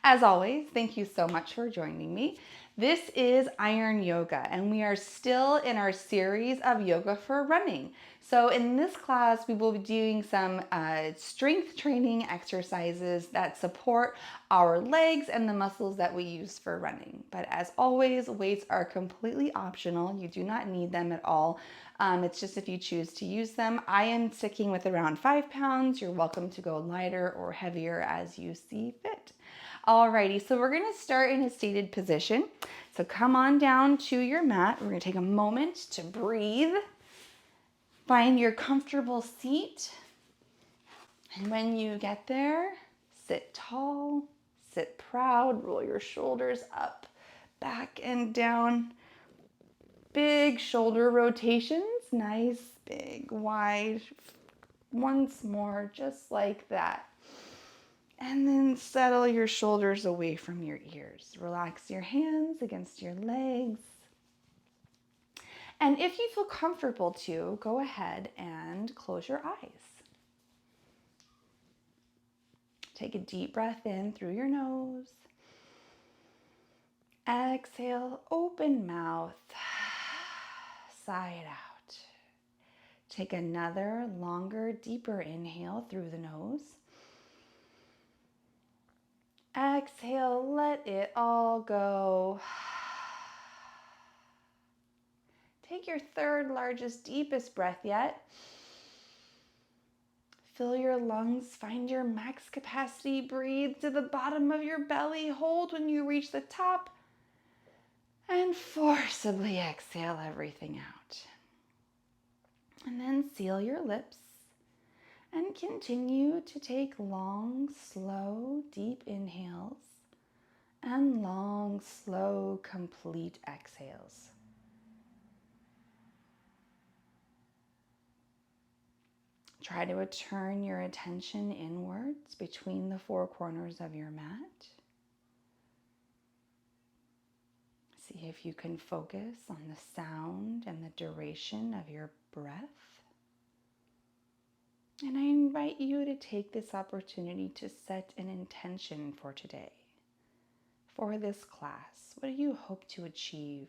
As always, thank you so much for joining me. This is Iron Yoga, and we are still in our series of yoga for running. So in this class, we will be doing some strength training exercises that support our legs and the muscles that we use for running. But as always, weights are completely optional. You do not need them at all. It's just if you choose to use them. I am sticking with around 5 pounds. You're welcome to go lighter or heavier as you see fit. Alrighty, so we're gonna start in a seated position. So come on down to your mat. We're gonna take a moment to breathe. Find your comfortable seat. And when you get there, sit tall, sit proud, roll your shoulders up, back and down. Big shoulder rotations, nice, big, wide. Once more, just like that. And then settle your shoulders away from your ears. Relax your hands against your legs. And if you feel comfortable to, go ahead and close your eyes. Take a deep breath in through your nose. Exhale, open mouth. Sigh it out. Take another longer, deeper inhale through the nose. Exhale, let it all go. Take your third largest, deepest breath yet. Fill your lungs, find your max capacity, breathe to the bottom of your belly, hold when you reach the top, and forcibly exhale everything out. And then seal your lips and continue to take long, slow, deep inhales and long, slow, complete exhales. Try to turn your attention inwards between the four corners of your mat. See if you can focus on the sound and the duration of your breath. And I invite you to take this opportunity to set an intention for today, for this class. What do you hope to achieve?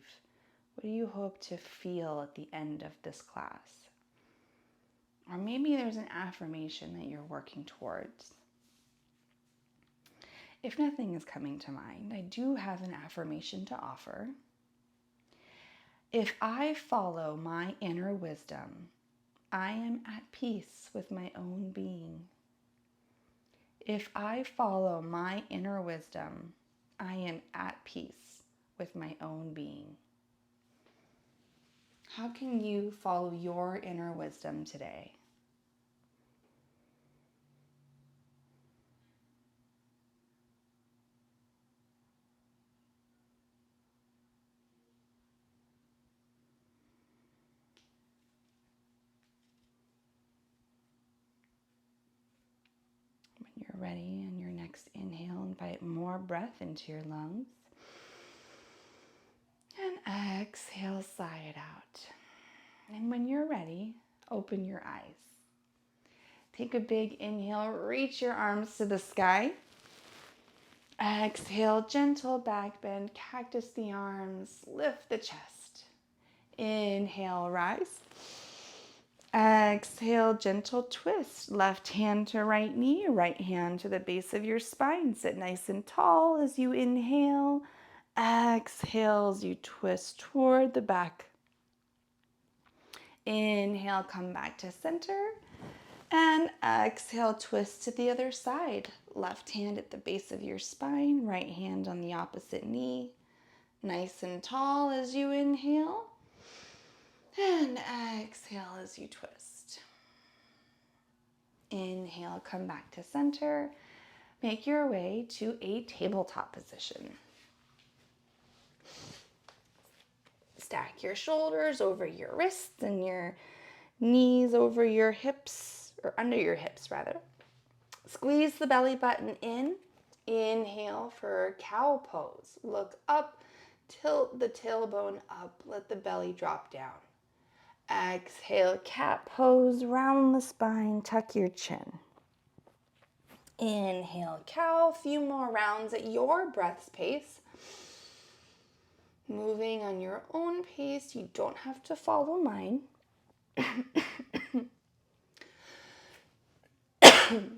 What do you hope to feel at the end of this class? Or maybe there's an affirmation that you're working towards. If nothing is coming to mind, I do have an affirmation to offer. If I follow my inner wisdom, I am at peace with my own being. If I follow my inner wisdom, I am at peace with my own being. How can you follow your inner wisdom today? When you're ready, in your next inhale, invite more breath into your lungs. And exhale, sigh it out. And when you're ready, open your eyes. Take a big inhale, reach your arms to the sky. Exhale, gentle back bend, cactus the arms, lift the chest. Inhale, rise. Exhale, gentle twist. Left hand to right knee, right hand to the base of your spine. Sit nice and tall as you inhale. Exhale as you twist toward the back. Inhale, come back to center. And exhale, twist to the other side. Left hand at the base of your spine, right hand on the opposite knee. Nice and tall as you inhale. And exhale as you twist. Inhale, come back to center. Make your way to a tabletop position. Stack your shoulders over your wrists and your knees over your hips, or under your hips rather. Squeeze the belly button in. Inhale for cow pose. Look up, tilt the tailbone up, let the belly drop down. Exhale, cat pose, round the spine, tuck your chin. Inhale, cow. A few more rounds at your breath's pace. Moving on your own pace. You don't have to follow mine.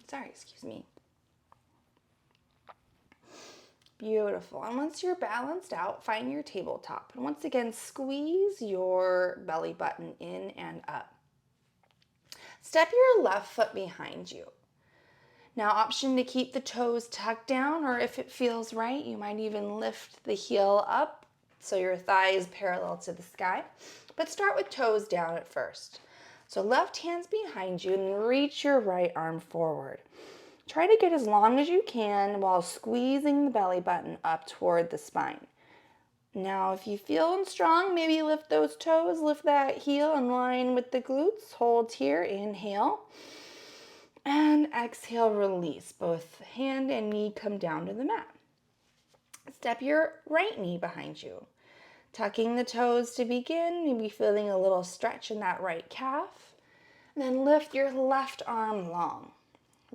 Sorry, excuse me. Beautiful. And once you're balanced out, find your tabletop. And once again, squeeze your belly button in and up. Step your left foot behind you. Now, option to keep the toes tucked down, or if it feels right, you might even lift the heel up so your thigh is parallel to the sky. But start with toes down at first. So left hand's behind you and reach your right arm forward. Try to get as long as you can while squeezing the belly button up toward the spine. Now, if you feel strong, maybe lift those toes, lift that heel in line with the glutes. Hold here, inhale. And exhale, release. Both hand and knee come down to the mat. Step your right knee behind you. Tucking the toes to begin, maybe feeling a little stretch in that right calf. And then lift your left arm long.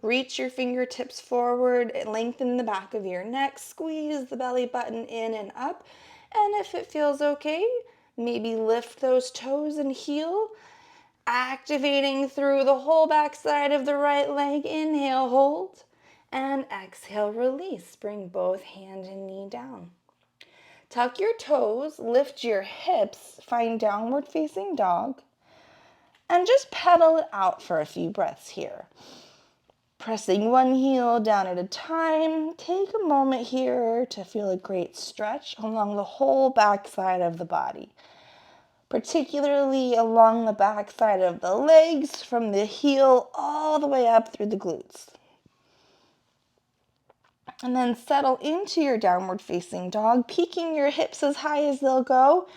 Reach your fingertips forward, lengthen the back of your neck, squeeze the belly button in and up. And if it feels okay, maybe lift those toes and heel, activating through the whole back side of the right leg. Inhale, hold, and exhale, release. Bring both hand and knee down. Tuck your toes, lift your hips, find downward facing dog, and just pedal it out for a few breaths here. Pressing one heel down at a time, take a moment here to feel a great stretch along the whole back side of the body, particularly along the back side of the legs from the heel all the way up through the glutes. And then settle into your downward facing dog, peeking your hips as high as they'll go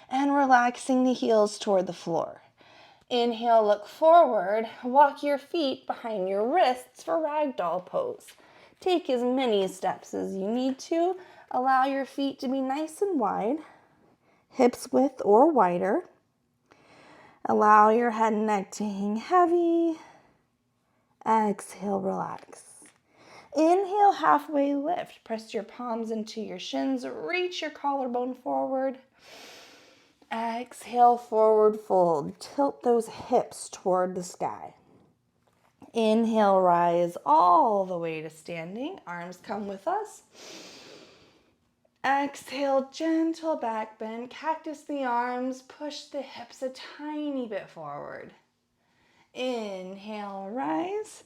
and relaxing the heels toward the floor. Inhale, look forward, walk your feet behind your wrists for ragdoll pose. Take as many steps as you need to. Allow your feet to be nice and wide, hips width or wider. Allow your head and neck to hang heavy. Exhale, relax. Inhale, halfway lift. Press your palms into your shins, reach your collarbone forward. Exhale, forward fold. Tilt those hips toward the sky. Inhale, rise all the way to standing. Arms come with us. Exhale, gentle back bend. Cactus the arms. Push the hips a tiny bit forward. Inhale, rise.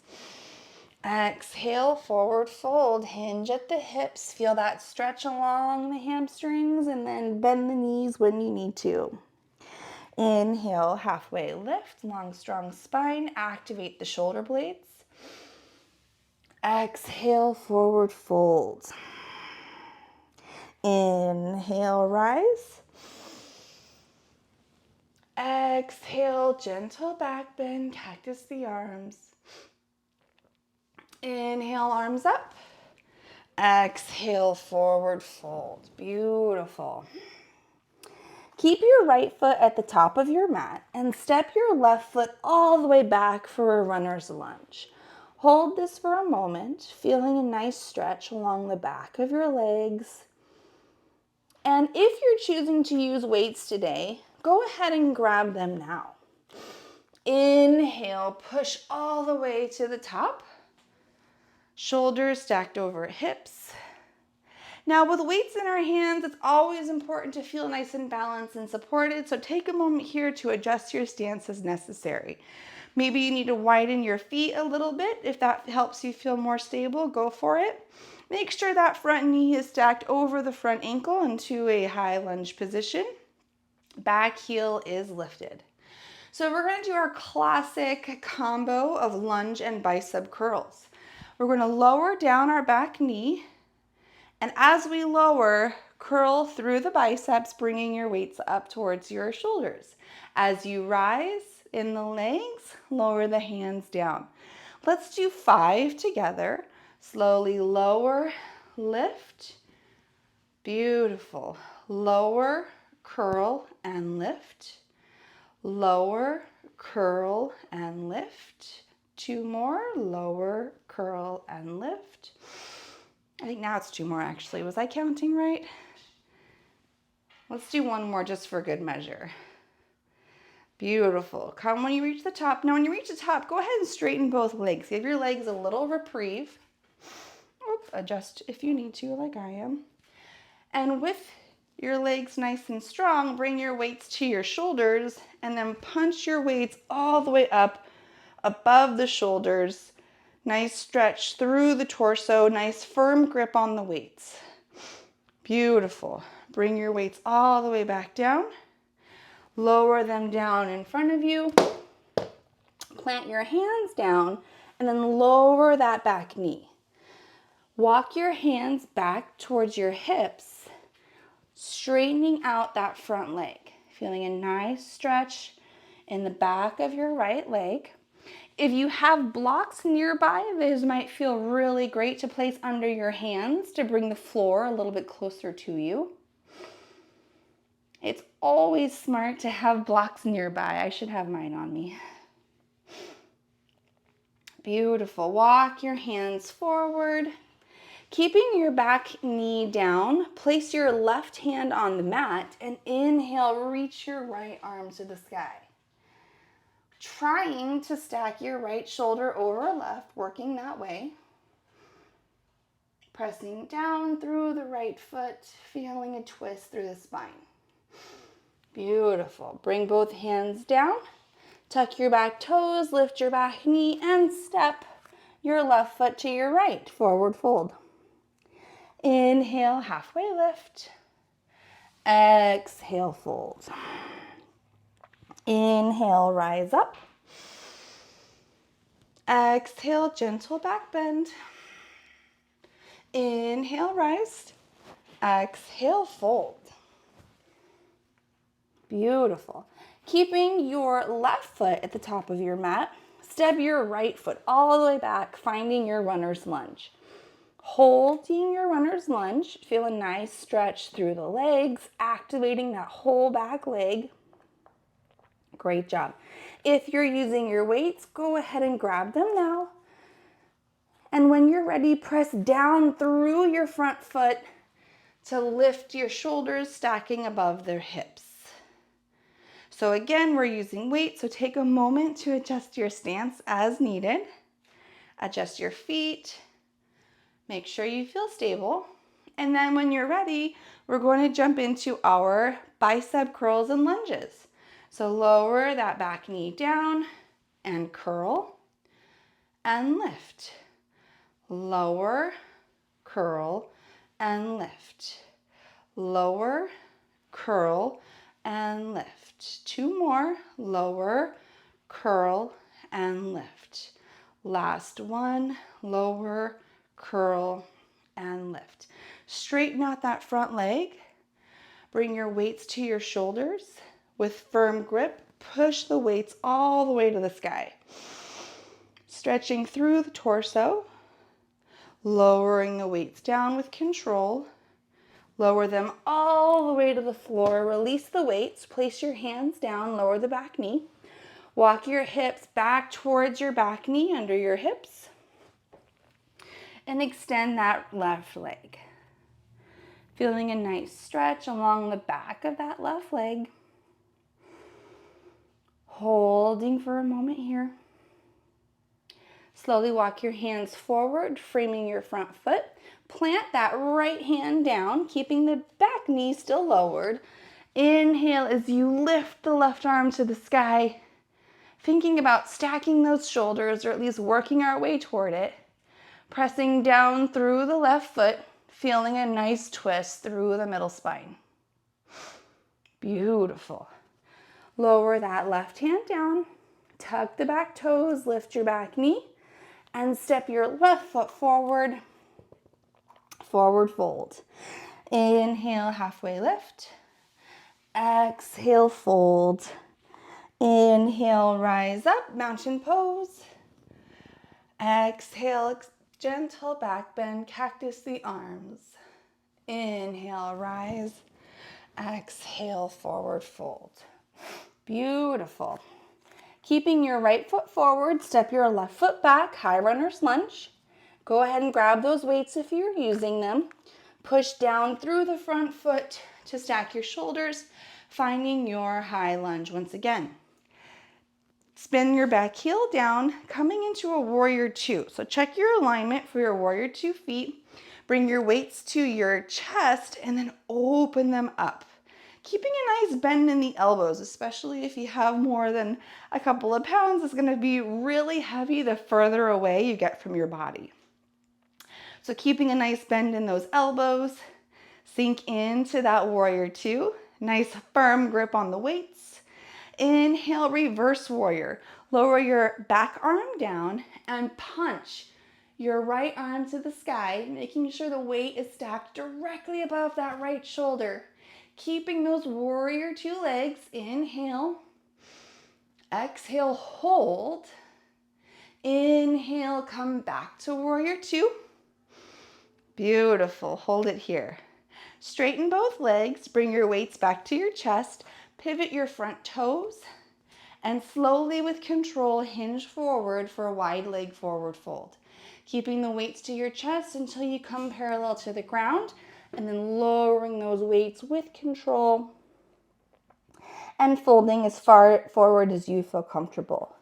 Exhale, forward fold. Hinge at the hips. Feel that stretch along the hamstrings and then bend the knees when you need to. Inhale, halfway lift, long, strong spine. Activate the shoulder blades. Exhale, forward fold. Inhale, rise. Exhale, gentle back bend. Cactus the arms. Inhale, arms up. Exhale, forward fold. Beautiful. Keep your right foot at the top of your mat and step your left foot all the way back for a runner's lunge. Hold this for a moment, feeling a nice stretch along the back of your legs. And if you're choosing to use weights today, go ahead and grab them now. Inhale, push all the way to the top. Shoulders stacked over hips. Now with weights in our hands, it's always important to feel nice and balanced and supported, so take a moment here to adjust your stance as necessary. Maybe you need to widen your feet a little bit. If that helps you feel more stable, go for it. Make sure that front knee is stacked over the front ankle into a high lunge position. Back heel is lifted. So we're going to do our classic combo of lunge and bicep curls. We're going to lower down our back knee, and as we lower, curl through the biceps, bringing your weights up towards your shoulders. As you rise in the legs, lower the hands down. Let's do 5 together. Slowly lower, lift. Beautiful. Lower, curl, and lift. Lower, curl, and lift. 2 more, lower, curl, and lift. I think now it's 2 more actually. Was I counting right? Let's do 1 more just for good measure. Beautiful. Come when you reach the top. Now when you reach the top, go ahead and straighten both legs. Give your legs a little reprieve. Adjust if you need to, like I am. And with your legs nice and strong, bring your weights to your shoulders and then punch your weights all the way up above the shoulders. Nice stretch through the torso, nice firm grip on the weights. Beautiful. Bring your weights all the way back down. Lower them down in front of you. Plant your hands down and then lower that back knee. Walk your hands back towards your hips, straightening out that front leg. Feeling a nice stretch in the back of your right leg. If you have blocks nearby, those might feel really great to place under your hands to bring the floor a little bit closer to you. It's always smart to have blocks nearby. I should have mine on me. Beautiful. Walk your hands forward. Keeping your back knee down, place your left hand on the mat and inhale, reach your right arm to the sky. Trying to stack your right shoulder over left, working that way. Pressing down through the right foot, feeling a twist through the spine. Beautiful. Bring both hands down. Tuck your back toes, lift your back knee, and step your left foot to your right. Forward fold. Inhale, halfway lift. Exhale, fold. Inhale, rise up. Exhale, gentle back bend. Inhale, rise. Exhale, fold. Beautiful. Keeping your left foot at the top of your mat, step your right foot all the way back, finding your runner's lunge. Holding your runner's lunge, feel a nice stretch through the legs, activating that whole back leg. Great job. If you're using your weights, go ahead and grab them now. And when you're ready, press down through your front foot to lift your shoulders, stacking above their hips. So again, we're using weights, so take a moment to adjust your stance as needed. Adjust your feet. Make sure you feel stable. And then when you're ready, we're going to jump into our bicep curls and lunges. So lower that back knee down and curl and lift. Lower, curl, and lift. Lower, curl, and lift. 2 more. Lower, curl, and lift. Last one. Lower, curl, and lift. Straighten out that front leg. Bring your weights to your shoulders. With firm grip, push the weights all the way to the sky. Stretching through the torso. Lowering the weights down with control. Lower them all the way to the floor. Release the weights. Place your hands down. Lower the back knee. Walk your hips back towards your back knee under your hips. And extend that left leg. Feeling a nice stretch along the back of that left leg. Holding for a moment here. Slowly walk your hands forward, framing your front foot. Plant that right hand down, keeping the back knee still lowered. Inhale as you lift the left arm to the sky, thinking about stacking those shoulders, or at least working our way toward it. Pressing down through the left foot, feeling a nice twist through the middle spine. Beautiful. Lower that left hand down, tuck the back toes, lift your back knee, and step your left foot forward, forward fold. Inhale, halfway lift. Exhale, fold. Inhale, rise up, mountain pose. Exhale, gentle back bend, cactus the arms. Inhale, rise. Exhale, forward fold. Beautiful. Keeping your right foot forward, step your left foot back, high runner's lunge. Go ahead and grab those weights if you're using them. Push down through the front foot to stack your shoulders, finding your high lunge once again. Spin your back heel down, coming into a warrior two. So check your alignment for your warrior two feet. Bring your weights to your chest and then open them up. Keeping a nice bend in the elbows, especially if you have more than a couple of pounds, is going to be really heavy the further away you get from your body. So keeping a nice bend in those elbows, sink into that warrior two. Nice firm grip on the weights. Inhale, reverse warrior. Lower your back arm down and punch your right arm to the sky, making sure the weight is stacked directly above that right shoulder. Keeping those warrior two legs. Inhale. Exhale, hold. Inhale, come back to warrior two. Beautiful. Hold it here. Straighten both legs. Bring your weights back to your chest. Pivot your front toes. And slowly with control, hinge forward for a wide leg forward fold. Keeping the weights to your chest until you come parallel to the ground. And then lowering those weights with control and folding as far forward as you feel comfortable.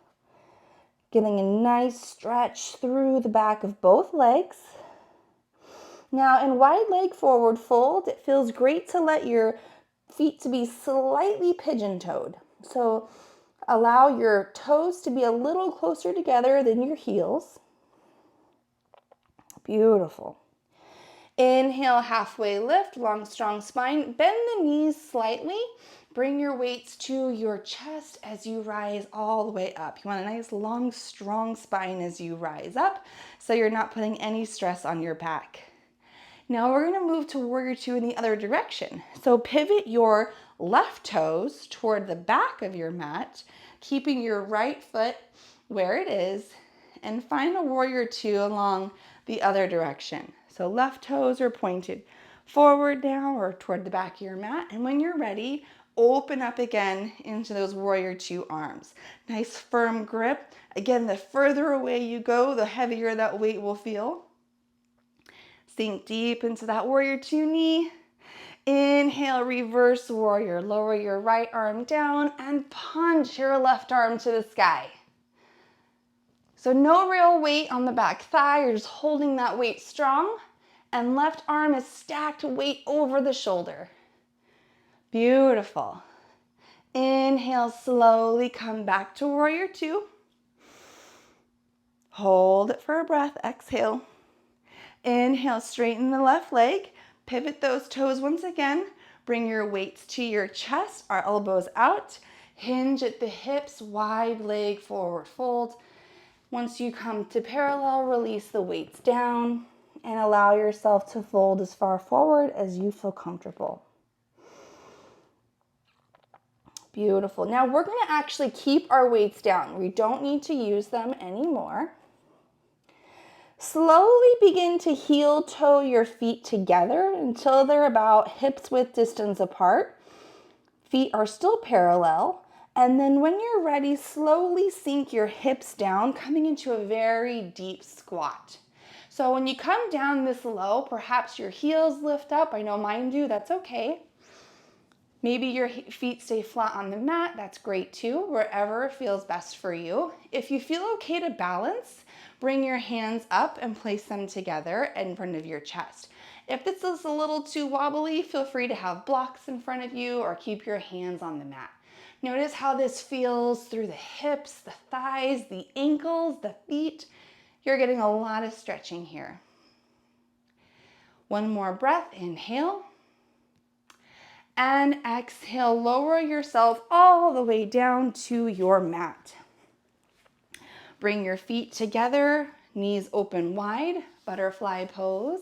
Getting a nice stretch through the back of both legs. Now in wide leg forward fold, it feels great to let your feet to be slightly pigeon-toed. So allow your toes to be a little closer together than your heels. Beautiful. Inhale, halfway lift, long, strong spine. Bend the knees slightly. Bring your weights to your chest as you rise all the way up. You want a nice, long, strong spine as you rise up, so you're not putting any stress on your back. Now we're going to move to warrior two in the other direction. So pivot your left toes toward the back of your mat, keeping your right foot where it is, and find a warrior two along the other direction. So left toes are pointed forward now or toward the back of your mat. And when you're ready, open up again into those warrior two arms. Nice firm grip. Again, the further away you go, the heavier that weight will feel. Sink deep into that warrior two knee. Inhale, reverse warrior. Lower your right arm down and punch your left arm to the sky. So no real weight on the back thigh, you're just holding that weight strong, and left arm is stacked weight over the shoulder. Beautiful. Inhale, slowly come back to warrior two. Hold it for a breath, exhale. Inhale, straighten the left leg, pivot those toes once again, bring your weights to your chest, our elbows out, hinge at the hips, wide leg forward fold. Once you come to parallel, release the weights down and allow yourself to fold as far forward as you feel comfortable. Beautiful. Now we're going to actually keep our weights down. We don't need to use them anymore. Slowly begin to heel toe your feet together until they're about hips width distance apart. Feet are still parallel. And then when you're ready, slowly sink your hips down, coming into a very deep squat. So when you come down this low, perhaps your heels lift up. I know mine do, that's okay. Maybe your feet stay flat on the mat, that's great too, wherever feels best for you. If you feel okay to balance, bring your hands up and place them together in front of your chest. If this is a little too wobbly, feel free to have blocks in front of you or keep your hands on the mat. Notice how this feels through the hips, the thighs, the ankles, the feet. You're getting a lot of stretching here. One more breath, inhale. And exhale, lower yourself all the way down to your mat. Bring your feet together, knees open wide, butterfly pose.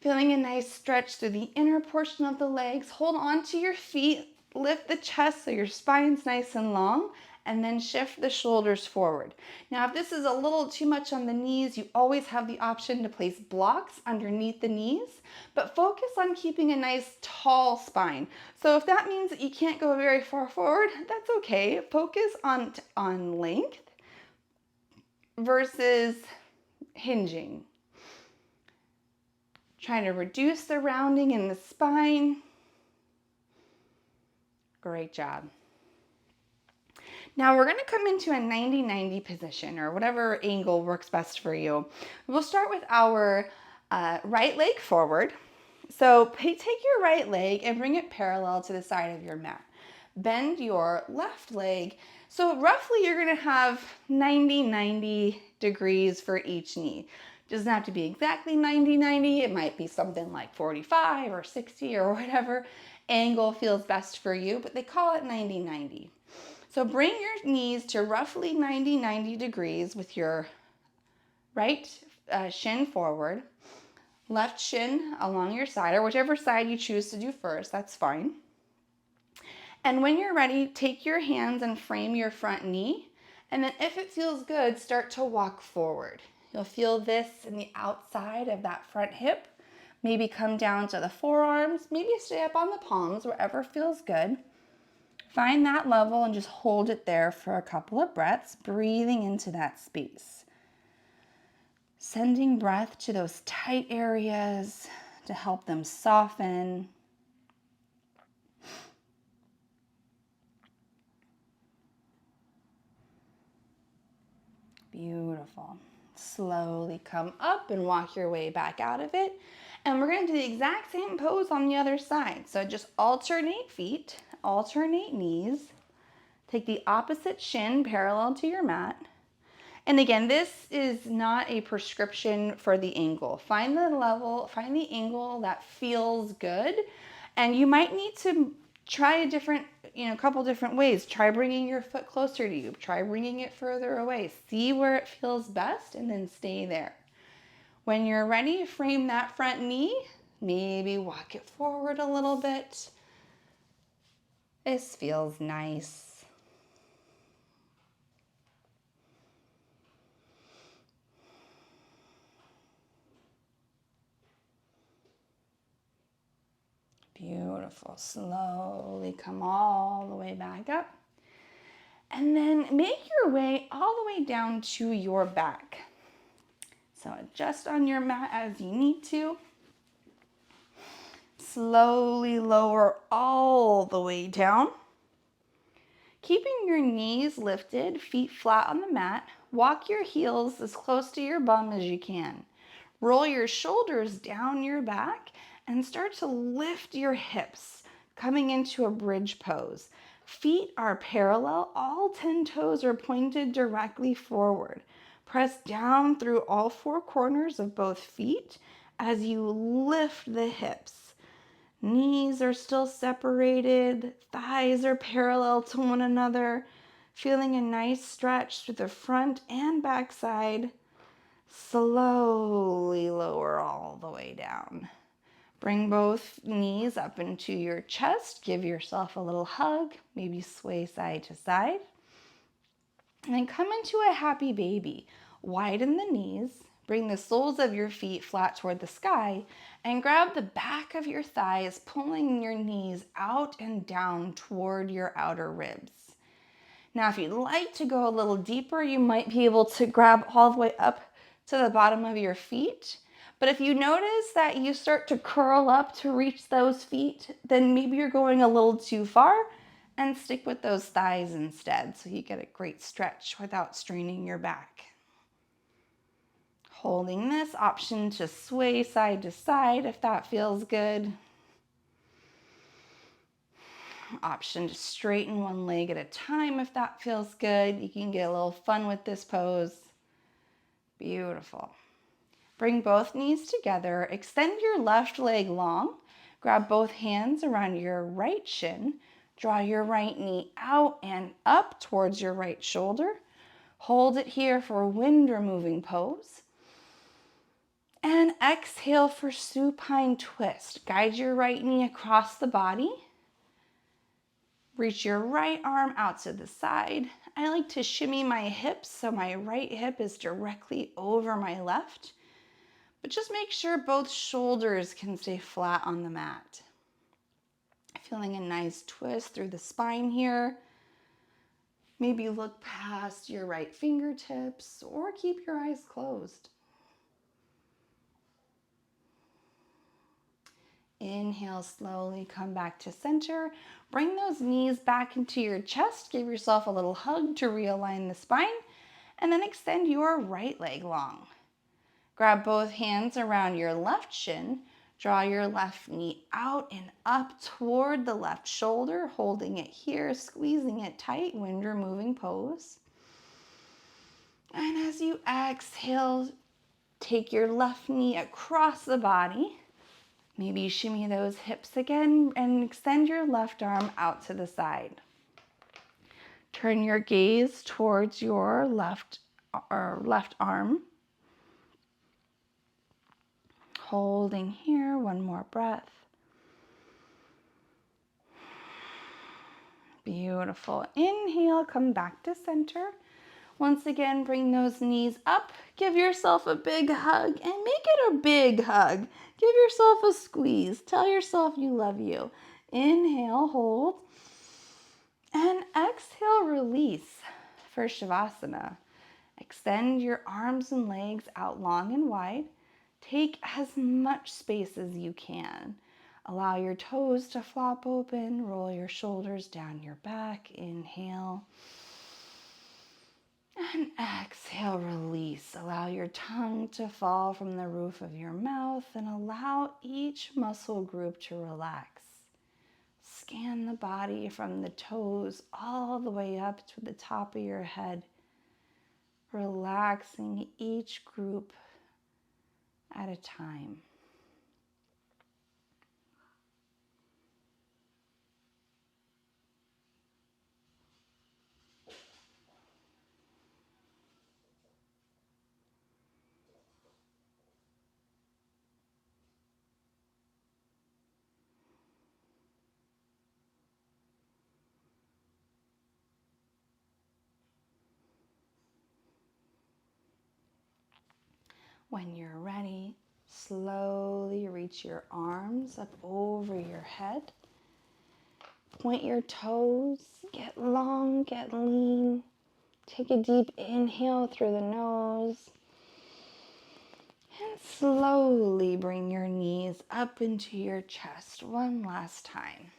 Feeling a nice stretch through the inner portion of the legs. Hold on to your feet. Lift the chest so your spine's nice and long, and then shift the shoulders forward. Now, if this is a little too much on the knees, you always have the option to place blocks underneath the knees, but focus on keeping a nice tall spine. So if that means that you can't go very far forward, that's okay. Focus on length versus hinging. Trying to reduce the rounding in the spine. Great job. Now we're going to come into a 90-90 position, or whatever angle works best for you. We'll start with our right leg forward. So take your right leg and bring it parallel to the side of your mat. Bend your left leg. So roughly you're going to have 90-90 degrees for each knee. It doesn't have to be exactly 90-90. It might be something like 45 or 60 or whatever angle feels best for you, but they call it 90-90. So bring your knees to roughly 90-90 degrees with your right shin forward, left shin along your side, or whichever side you choose to do first, that's fine. And when you're ready, take your hands and frame your front knee, and then if it feels good, start to walk forward. You'll feel this in the outside of that front hip. Maybe come down to the forearms, maybe stay up on the palms, wherever feels good. Find that level and just hold it there for a couple of breaths, breathing into that space. Sending breath to those tight areas to help them soften. Beautiful. Slowly come up and walk your way back out of it. And we're going to do the exact same pose on the other side. So just alternate feet, alternate knees. Take the opposite shin parallel to your mat. And again, this is not a prescription for the angle. Find the level, find the angle that feels good. And you might need to try a couple different ways. Try bringing your foot closer to you. Try bringing it further away. See where it feels best and then stay there. When you're ready, frame that front knee. Maybe walk it forward a little bit. This feels nice. Beautiful. Slowly come all the way back up. And then make your way all the way down to your back. So adjust on your mat as you need to. Slowly lower all the way down. Keeping your knees lifted, feet flat on the mat. Walk your heels as close to your bum as you can. Roll your shoulders down your back and start to lift your hips, coming into a bridge pose. Feet are parallel, all 10 toes are pointed directly forward. Press down through all four corners of both feet as you lift the hips. Knees are still separated, thighs are parallel to one another, feeling a nice stretch through the front and back side. Slowly lower all the way down. Bring both knees up into your chest. Give yourself a little hug. Maybe sway side to side. And then come into a happy baby. Widen the knees. Bring the soles of your feet flat toward the sky. And grab the back of your thighs, pulling your knees out and down toward your outer ribs. Now, if you'd like to go a little deeper, you might be able to grab all the way up to the bottom of your feet. But if you notice that you start to curl up to reach those feet, then maybe you're going a little too far, and stick with those thighs instead so you get a great stretch without straining your back. Holding this option to sway side to side if that feels good. Option to straighten one leg at a time if that feels good. You can get a little fun with this pose. Beautiful. Bring both knees together, extend your left leg long, grab both hands around your right shin, draw your right knee out and up towards your right shoulder. Hold it here for a wind removing pose. And exhale for supine twist. Guide your right knee across the body. Reach your right arm out to the side. I like to shimmy my hips so my right hip is directly over my left, but just make sure both shoulders can stay flat on the mat. Feeling a nice twist through the spine here. Maybe look past your right fingertips or keep your eyes closed. Inhale, slowly come back to center. Bring those knees back into your chest. Give yourself a little hug to realign the spine. And then extend your right leg long. Grab both hands around your left shin. Draw your left knee out and up toward the left shoulder, holding it here, squeezing it tight, wind removing pose. And as you exhale, take your left knee across the body. Maybe shimmy those hips again and extend your left arm out to the side. Turn your gaze towards your left arm. Holding here, one more breath. Beautiful. Inhale, come back to center. Once again, bring those knees up. Give yourself a big hug and make it a big hug. Give yourself a squeeze. Tell yourself you love you. Inhale, hold. And exhale, release for Shavasana. Extend your arms and legs out long and wide. Take as much space as you can. Allow your toes to flop open. Roll your shoulders down your back. Inhale. And exhale, release. Allow your tongue to fall from the roof of your mouth and allow each muscle group to relax. Scan the body from the toes all the way up to the top of your head, relaxing each group at a time. When you're ready, slowly reach your arms up over your head. Point your toes, get long, get lean. Take a deep inhale through the nose. And slowly bring your knees up into your chest one last time.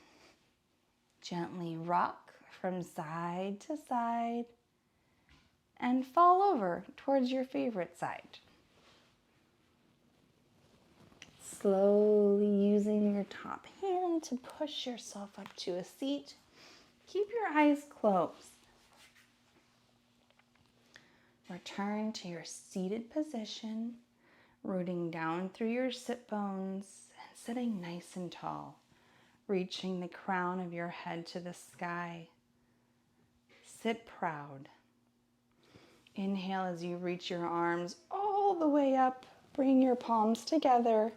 Gently rock from side to side and fall over towards your favorite side. Slowly using your top hand to push yourself up to a seat. Keep your eyes closed. Return to your seated position, rooting down through your sit bones and sitting nice and tall, reaching the crown of your head to the sky. Sit proud. Inhale as you reach your arms all the way up. Bring your palms together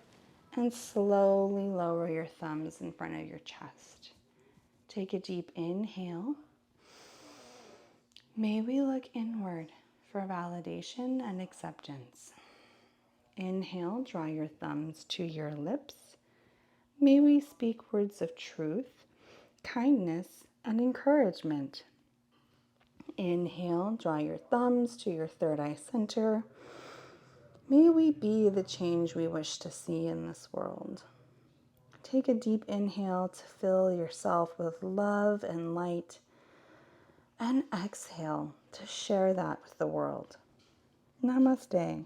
and slowly lower your thumbs in front of your chest. Take a deep inhale. May we look inward for validation and acceptance. Inhale, draw your thumbs to your lips. May we speak words of truth, kindness, and encouragement. Inhale, draw your thumbs to your third eye center. May we be the change we wish to see in this world. Take a deep inhale to fill yourself with love and light, and exhale to share that with the world. Namaste.